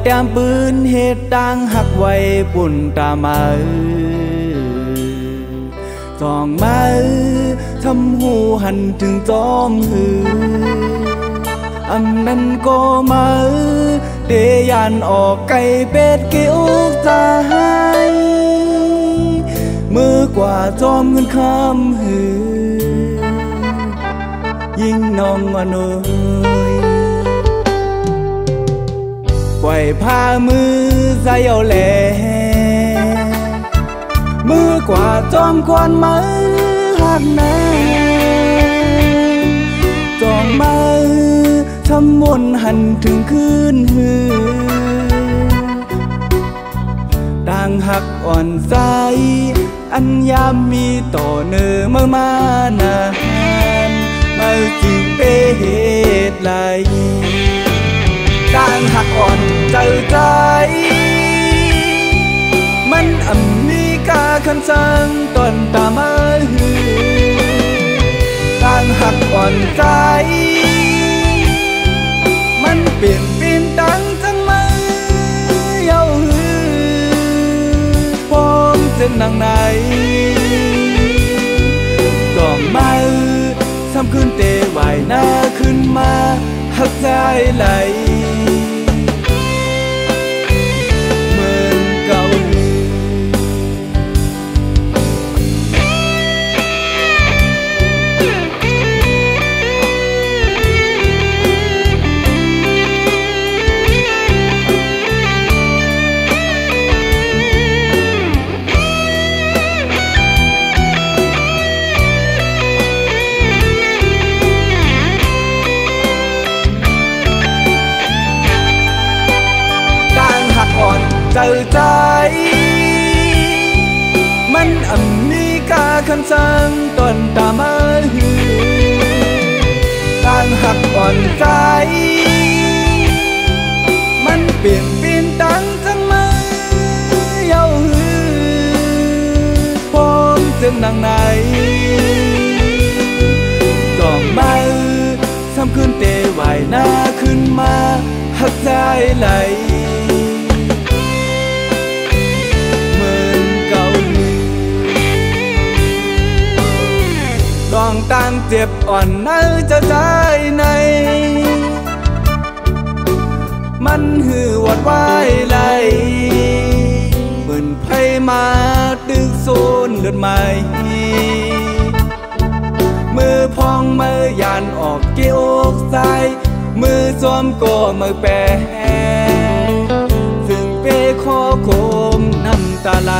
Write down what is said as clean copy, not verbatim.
แต้มปืนเหตุดังหักไว้ปุ่นตามาจองมาทำหูหันถึงจอมหืออำนั้นก็มาเดยันออกไก่เป็ดเกี่ยวใจมือกว่าจอมเงินคำหือยิ่งน้องมาหน่อยปล่อยผ้ามือใจเอาแหลมือกว่าจอมควันมือหักแน่จองมือทำมนหันถึงคืนหือต่างหักอ่อนใจอันยามมีต่อเนื้อเมื่อมานานมาจึงเป็นเหตุไรต่างหักอ่อนใจมันมีกาคำสั่งตอนตามาหือต่างหักอ่อนใจมันเปลี่ยนปีนตั้งจังมือเย้าหือพร้อมเส้นนางไหนจอมมาทำคืนเตะไหวหน้าขึ้นมาหักใจไหลเหมือนเก่าอ่อนใจมันมีกาคำสั่งตอนตามาหือต่างหักอ่อนใจมันเปลี่ยนปีนตั้งจังมือเย้าหือพร้อมเส้นนางไหนจองมาทำคืนเตะไหวหน้าขึ้นมาหักใจไหลต้องต่างเจ็บอ่อนนั้นจะใจในมันหือวัดไว้ไหลเหมือนไพ่มาดึกโซนเลือดใหม่มือพองมือยานออกเกี่ยวใจมือจอมก็มือแปรซึ่งเปคอโคมน้ำตาไหล